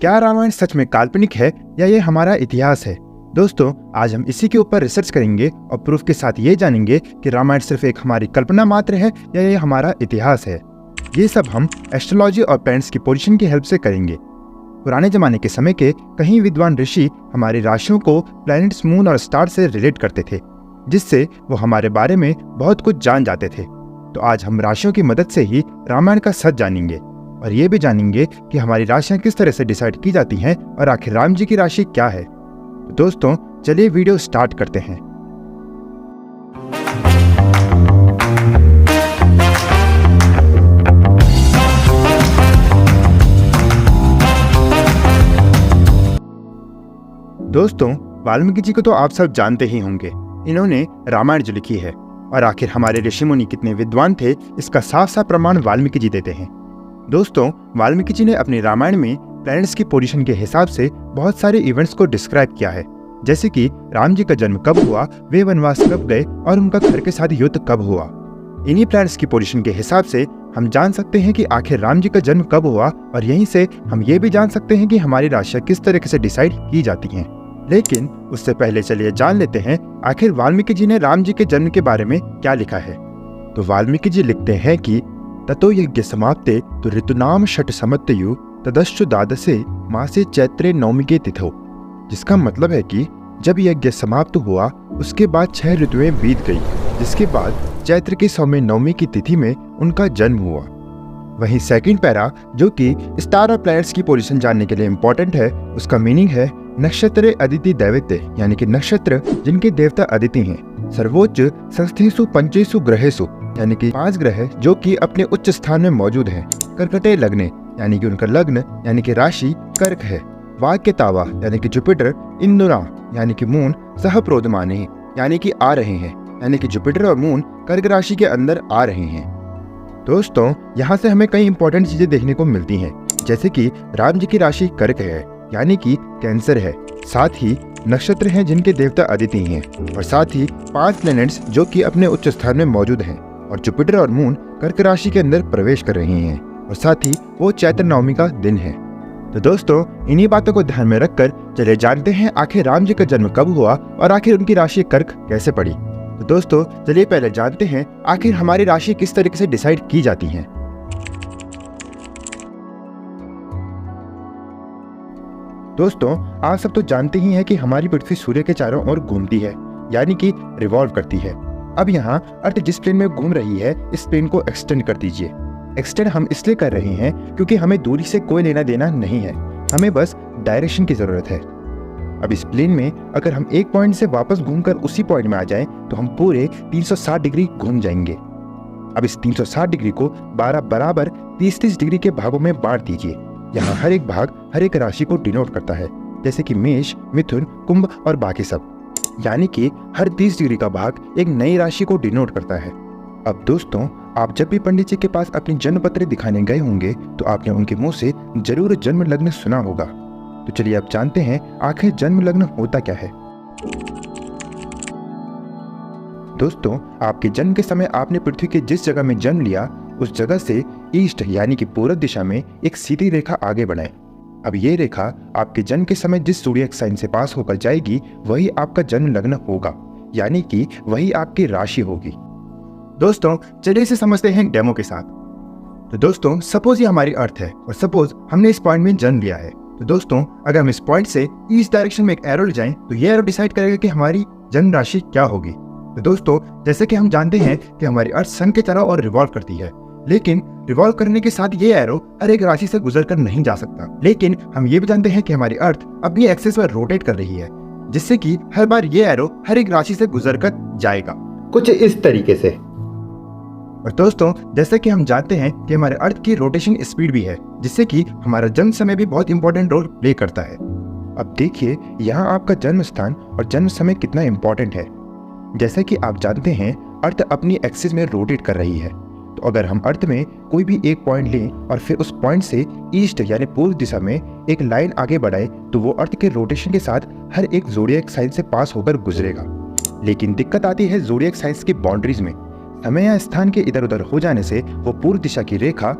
क्या रामायण सच में काल्पनिक है या ये हमारा इतिहास है? दोस्तों, आज हम इसी के ऊपर रिसर्च करेंगे और प्रूफ के साथ ये जानेंगे कि रामायण सिर्फ एक हमारी कल्पना मात्र है या ये हमारा इतिहास है। ये सब हम एस्ट्रोलॉजी और प्लैनेट्स की पोजीशन की हेल्प से करेंगे। पुराने जमाने के समय के कई विद्वान ऋषि हमारी राशियों को प्लैनेट्स, मून और स्टार से रिलेट करते थे, जिससे वो हमारे बारे में बहुत कुछ जान जाते थे। तो आज हम राशियों की मदद से ही रामायण का सच जानेंगे और ये भी जानेंगे कि हमारी राशियां किस तरह से डिसाइड की जाती हैं और आखिर राम जी की राशि क्या है। तो दोस्तों, चलिए वीडियो स्टार्ट करते हैं। दोस्तों, वाल्मीकि जी को तो आप सब जानते ही होंगे। इन्होंने रामायण जो लिखी है, और आखिर हमारे ऋषि मुनि कितने विद्वान थे इसका साफ साफ प्रमाण वाल्मीकि जी देते हैं। दोस्तों, वाल्मीकि जी ने अपने रामायण में प्लैनेट्स की पोजीशन के हिसाब से बहुत सारे इवेंट्स को डिस्क्राइब किया है, जैसे कि राम जी का जन्म कब हुआ, वे वनवास कब गए और उनका खर के साथ युद्ध कब हुआ। इन्हीं प्लैनेट्स की पोजीशन के हिसाब से हम जान सकते हैं कि आखिर राम जी का जन्म कब हुआ, और यहीं से हम ये भी जान सकते हैं कि हमारी राशियां किस तरीके से डिसाइड की जाती हैं। लेकिन उससे पहले चलिए जान लेते हैं आखिर वाल्मीकि जी ने राम जी के जन्म के बारे में क्या लिखा है। तो वाल्मीकि जी लिखते हैं कि ततो यज्ञ समाप्ते तो ऋतुनाम षट समत्यु तदश्चु द्वादशे मासे चैत्रे नवमी के तिथो, जिसका मतलब है कि जब यज्ञ समाप्त हुआ उसके बाद 6 ऋतुएं बीत गई, जिसके बाद चैत्र की 100वें नवमी की तिथि में उनका जन्म हुआ। वहीं सेकंड पैरा, जो कि स्टार और प्लैनेट्स की पोजीशन जानने के लिए इम्पोर्टेंट है, उसका मीनिंग है नक्षत्र अदिति दैवत्य, यानी कि नक्षत्र जिनके देवता अदिति हैं। सर्वोच्च संस्थेषु पंचेषु ग्रहेषु, यानी कि 5 ग्रह जो कि अपने उच्च स्थान में मौजूद हैं। कर्कटे लग्ने, यानी कि उनका लग्न यानी कि राशि कर्क है। वाक्यतावा, यानी कि जुपिटर। इंदुरा, यानी कि मून। सह प्रोदमाने, यानी कि आ रहे हैं, यानी कि जुपिटर और मून कर्क राशि के अंदर आ रहे हैं। दोस्तों, यहाँ से हमें कई इंपॉर्टेंट चीजें देखने को मिलती हैं, जैसे कि राम जी की राशि कर्क है, यानी कि कैंसर है। साथ ही नक्षत्र हैं जिनके देवता अदिति हैं, और साथ ही 5 प्लैनेट्स जो कि अपने उच्च स्थान में मौजूद हैं, और जुपिटर और मून कर्क राशि के अंदर प्रवेश कर रहे हैं, और साथ ही वो चैत्र नवमी का दिन है। तो दोस्तों, इन्हीं बातों को ध्यान में रखकर चले जानते हैं आखिर राम जी का जन्म कब हुआ और आखिर उनकी राशि कर्क कैसे पड़ी। तो दोस्तों, चलिए पहले जानते हैं आखिर हमारी राशि किस तरीके से डिसाइड की जाती है। दोस्तों, आप सब तो जानते ही हैं कि हमारी पृथ्वी सूर्य के चारों ओर घूमती है, यानी कि रिवॉल्व करती है। अब यहाँ अर्थ जिस प्लेन में घूम रही है, इस प्लेन को एक्सटेंड कर दीजिए। एक्सटेंड हम इसलिए कर रहे हैं क्योंकि हमें दूरी से कोई लेना देना नहीं है, हमें बस डायरेक्शन की जरूरत है। अब इस प्लेन में अगर हम एक पॉइंट से वापस घूमकर उसी पॉइंट में आ जाएं, तो हम पूरे 360 डिग्री घूम जाएंगे। अब इस 360 डिग्री को 12 बराबर 30-30 डिग्री के भागों में बांट दीजिए। यहाँ हर एक भाग हर एक राशि को डिनोट करता है, जैसे कि मेष, मिथुन, कुंभ और बाकी सब, यानी कि हर 30 डिग्री का भाग एक नई राशि को डिनोट करता है। अब दोस्तों, आप जब भी पंडित जी के पास अपनी जन्म पत्र दिखाने गए होंगे तो आपने उनके मुंह से जरूर जन्म लग्न सुना होगा। तो चलिए अब जानते हैं आखिर जन्म लग्न होता क्या है। दोस्तों, आपके जन्म के समय आपने पृथ्वी के जिस जगह में जन्म लिया उस जगह से ईस्ट यानी कि पूरब दिशा में एक सीधी रेखा आगे बढ़ाएं। अब ये रेखा आपके जन्म के समय जिस ज़ोडिएक साइन से पास होकर जाएगी वही आपका जन्म लग्न होगा, यानी कि वही आपकी राशि होगी। दोस्तों, चलिए इसे समझते हैं डेमो के साथ। तो दोस्तों, सपोज ये हमारी अर्थ है और सपोज हमने इस पॉइंट में जन्म लिया है। तो दोस्तों, अगर हम इस पॉइंट से ईस्ट डायरेक्शन में एक एरो ले जाएं तो ये एरो डिसाइड करेगा कि हमारी जन्म राशि क्या होगी। तो दोस्तों, जैसे कि हम जानते हैं कि हमारी अर्थ सन के चारों ओर रिवॉल्व करती है, लेकिन रिवॉल्व करने के साथ ये एरो हर एक राशि से गुजर कर नहीं जा सकता। लेकिन हम ये भी जानते हैं कि हमारी अर्थ अपनी एक्सिस पर रोटेट कर रही है, जिससे कि हर बार ये एरो हर एक राशि से गुजर कर जाएगा, कुछ इस तरीके से। और दोस्तों, जैसे कि हम जानते हैं कि हमारे अर्थ की रोटेशन स्पीड भी है, जिससे कि हमारा जन्म समय भी बहुत इंपॉर्टेंट रोल प्ले करता है। अब देखिए यहाँ आपका जन्म स्थान और जन्म समय कितना इंपॉर्टेंट है। जैसे कि आप जानते हैं अर्थ अपनी एक्सिस में रोटेट कर रही है, तो अगर हम अर्थ में कोई भी एक पॉइंट लें और फिर उस पॉइंट से ईस्ट यानी पूर्व दिशा में एक लाइन आगे बढ़ाए, तो वो अर्थ के रोटेशन के साथ हर एक ज़ोडिएक साइन से पास होकर गुजरेगा। लेकिन दिक्कत आती है ज़ोडिएक साइंस की बाउंड्रीज में। समय या स्थान के इधर उधर हो जाने से वो पूर्व दिशा की रेखा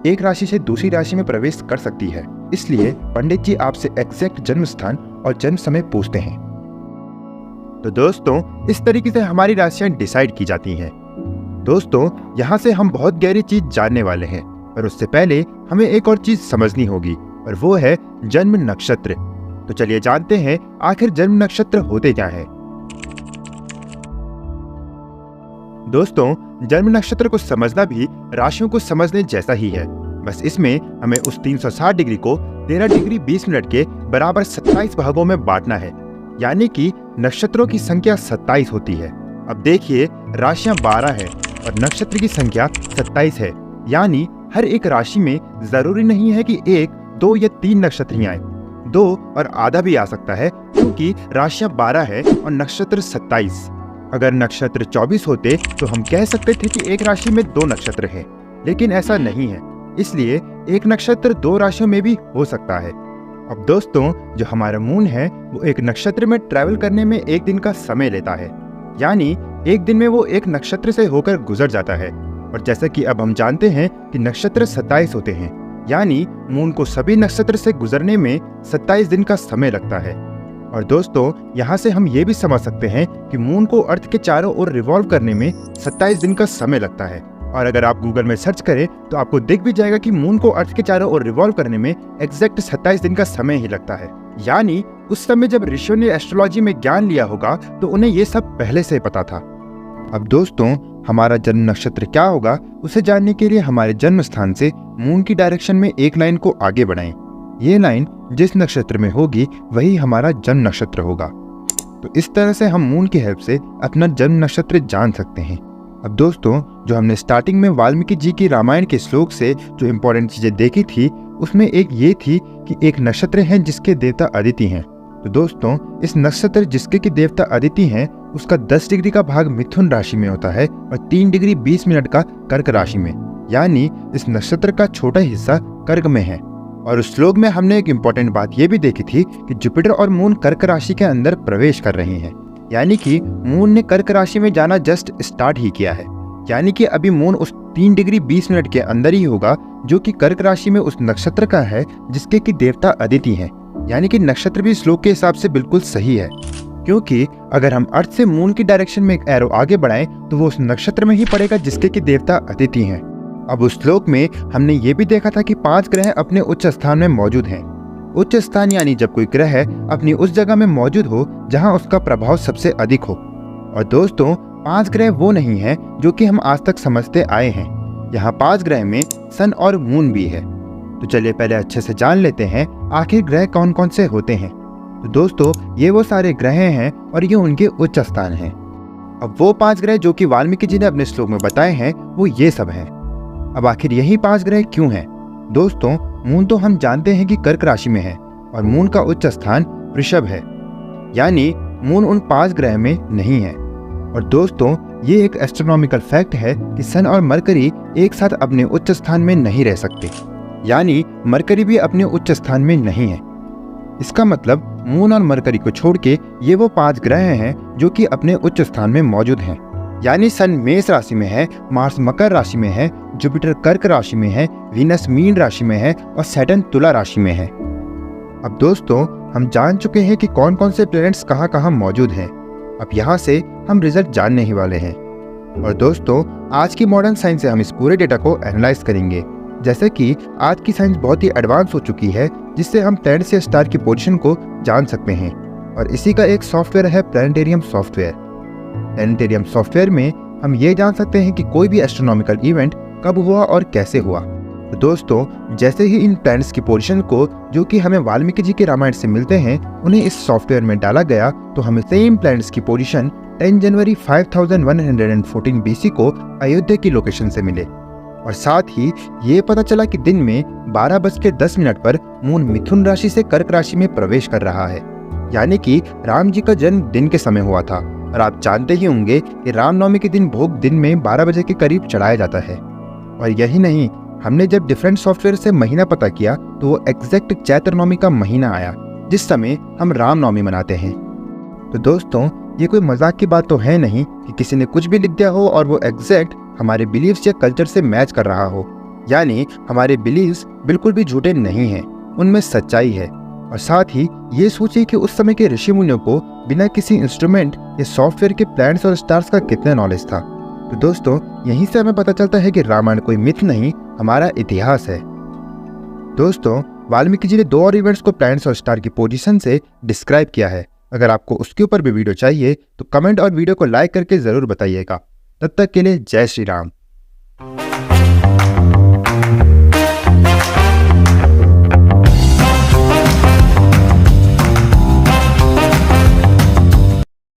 एक राशि से दूसरी राशि में प्रवेश कर सकती है। इसलिए पंडित जी आपसे एग्जैक्ट जन्म स्थान और जन्म समय पूछते हैं। तो दोस्तों, इस तरीके से हमारी राशियां डिसाइड की जाती हैं। दोस्तों, यहाँ से हम बहुत गहरी चीज जानने वाले हैं, पर उससे पहले हमें एक और चीज समझनी होगी, और वो है जन्म नक्षत्र। तो चलिए जानते हैं आखिर जन्म नक्षत्र होते क्या हैं। दोस्तों, जन्म नक्षत्र को समझना भी राशियों को समझने जैसा ही है, बस इसमें हमें उस 360 डिग्री को 13 डिग्री 20 मिनट के बराबर 27 भागों में बांटना है, यानी कि नक्षत्रों की संख्या 27 होती है। अब देखिए, राशियां 12 है और नक्षत्र की संख्या 27 है, यानी हर एक राशि में जरूरी नहीं है कि 1, 2 या 3 नक्षत्र ही आए, 2 और आधा भी आ सकता है, क्योंकि राशियां 12 है और नक्षत्र 27। अगर नक्षत्र 24 होते तो हम कह सकते थे कि एक राशि में 2 नक्षत्र हैं, लेकिन ऐसा नहीं है, इसलिए एक नक्षत्र 2 राशियों में भी हो सकता है। अब दोस्तों, जो हमारा मून है वो एक नक्षत्र में ट्रैवल करने में 1 दिन का समय लेता है, यानी 1 दिन में वो एक नक्षत्र से होकर गुजर जाता है। और जैसा कि अब हम जानते हैं कि नक्षत्र 27 होते हैं, यानी मून को सभी नक्षत्र से गुजरने में 27 दिन का समय लगता है। और दोस्तों, यहाँ से हम ये भी समझ सकते हैं कि मून को अर्थ के चारों ओर रिवॉल्व करने में 27 दिन का समय लगता है। और अगर आप गूगल में सर्च करें तो आपको दिख भी जाएगा कि मून को अर्थ के चारों ओर रिवॉल्व करने में एग्जैक्ट 27 दिन का समय ही लगता है। यानी उस समय जब ऋषियों ने एस्ट्रोलॉजी में ज्ञान लिया होगा तो उन्हें ये सब पहले से पता था। अब दोस्तों, हमारा जन्म नक्षत्र क्या होगा उसे जानने के लिए हमारे जन्म स्थान से मून की डायरेक्शन में एक लाइन को आगे बढ़ाएं। ये लाइन जिस नक्षत्र में होगी वही हमारा जन्म नक्षत्र होगा। तो इस तरह से हम मून की हेल्प से अपना जन्म नक्षत्र जान सकते हैं। अब दोस्तों, जो हमने स्टार्टिंग में वाल्मीकि जी की रामायण के श्लोक से जो इम्पोर्टेंट चीजें देखी थी, उसमें एक ये थी कि एक नक्षत्र है जिसके देवता अदिति हैं। तो दोस्तों, इस नक्षत्र जिसके की देवता अदिति हैं उसका 10 डिग्री का भाग मिथुन राशि में होता है और 3 डिग्री 20 मिनट का कर्क राशि में, यानी इस नक्षत्र का छोटा हिस्सा कर्क में है। और उस श्लोक में हमने एक इम्पोर्टेंट बात ये भी देखी थी कि जुपिटर और मून कर्क राशि के अंदर प्रवेश कर रहे हैं, यानी कि मून ने कर्क राशि में जाना जस्ट स्टार्ट ही किया है, यानी कि अभी मून उस 3 डिग्री 20 मिनट के अंदर ही होगा जो कि कर्क राशि में उस नक्षत्र का है जिसके की देवता अदिति हैं। यानी कि नक्षत्र भी श्लोक के हिसाब से बिल्कुल सही है, क्योंकि अगर हम अर्थ से मून की डायरेक्शन में एक एरो आगे बढ़ाएं तो वो उस नक्षत्र में ही पड़ेगा जिसके की देवता अदिति हैं। अब उस श्लोक में हमने ये भी देखा था कि 5 ग्रह अपने उच्च स्थान में मौजूद हैं। उच्च स्थान यानी जब कोई ग्रह अपनी उस जगह में मौजूद हो जहां उसका प्रभाव सबसे अधिक हो। और दोस्तों, 5 ग्रह वो नहीं है जो कि हम आज तक समझते आए हैं। यहाँ 5 ग्रह में सन और मून भी है। तो चलिए पहले अच्छे से जान लेते हैं आखिर ग्रह कौन कौन से होते हैं। तो दोस्तों, ये वो सारे ग्रह हैं और ये उनके उच्च स्थान हैं। अब वो 5 ग्रह जो कि वाल्मीकि जी ने अपने श्लोक में बताए हैं वो ये सब हैं। अब आखिर यही 5 ग्रह क्यों हैं? दोस्तों, मून तो हम जानते हैं कि कर्क राशि में है और मून का उच्च स्थान वृषभ है, यानी मून उन 5 ग्रह में नहीं है। और दोस्तों, ये एक एस्ट्रोनॉमिकल फैक्ट है कि सन और मरकरी एक साथ अपने उच्च स्थान में नहीं रह सकते, यानी मरकरी भी अपने उच्च स्थान में नहीं है। इसका मतलब मून और मरकरी को छोड़ के ये वो 5 ग्रह हैं जो कि अपने उच्च स्थान में मौजूद हैं, यानी सन मेष राशि में है, मार्स मकर राशि में है, जुपिटर कर्क राशि में है, वीनस मीन राशि में है और सैटर्न तुला राशि में है। अब दोस्तों, हम जान चुके हैं कि कौन कौन से प्लैनेट्स कहाँ कहाँ मौजूद हैं। अब यहाँ से हम रिजल्ट जानने ही वाले हैं। और दोस्तों, आज की मॉडर्न साइंस से हम इस पूरे डेटा को एनालाइज करेंगे। जैसे कि आज की साइंस बहुत ही एडवांस हो चुकी है, जिससे हम प्लैनेट्स या स्टार की पोजीशन को जान सकते हैं। और इसी का एक सॉफ्टवेयर है प्लैनेटेरियम सॉफ्टवेयर। प्लैनेटेरियम सॉफ्टवेयर में हम ये जान सकते हैं कि कोई भी एस्ट्रोनॉमिकल इवेंट कब हुआ और कैसे हुआ। तो दोस्तों, जैसे ही इन प्लैनेट्स की पोजीशन को जो कि हमें वाल्मीकि जी के रामायण से मिलते हैं उन्हें इस सॉफ्टवेयर में डाला गया, तो हमें सेम प्लैनेट्स की पोजीशन 10 जनवरी 5114 BC को अयोध्या की लोकेशन से मिले। और साथ ही ये पता चला कि दिन में 12:10 पर मून मिथुन राशि से कर्क राशि में प्रवेश कर रहा है, यानी कि राम जी का जन्म दिन के समय हुआ था। और आप जानते ही होंगे कि रामनवमी के दिन भोग दिन में 12 बजे के करीब चढ़ाया जाता है। और यही नहीं, हमने जब डिफरेंट सॉफ्टवेयर से महीना पता किया तो वो एग्जैक्ट चैत्र नवमी का महीना आया जिस समय हम रामनवमी मनाते हैं। तो दोस्तों, ये कोई मजाक की बात तो है नहीं कि किसी ने कुछ भी लिख दिया हो और वो एग्जैक्ट हमारे बिलीव्स या कल्चर से मैच कर रहा हो। यानी हमारे बिलीव्स बिल्कुल भी झूठे नहीं हैं, उनमें सच्चाई है। और साथ ही ये सोचिए कि उस समय के ऋषि मुनियों को बिना किसी इंस्ट्रूमेंट या सॉफ्टवेयर के प्लैनेट्स और स्टार्स का कितना नॉलेज था। तो दोस्तों, यहीं से हमें पता चलता है कि रामायण कोई मिथ नहीं, हमारा इतिहास है। दोस्तों, वाल्मीकि जी ने 2 और इवेंट्स को प्लैनेट्स और स्टार की पोजीशन से डिस्क्राइब किया है। अगर आपको उसके ऊपर भी वीडियो चाहिए तो कमेंट और वीडियो को लाइक करके जरूर बताइएगा। तब तक के लिए जय श्री राम।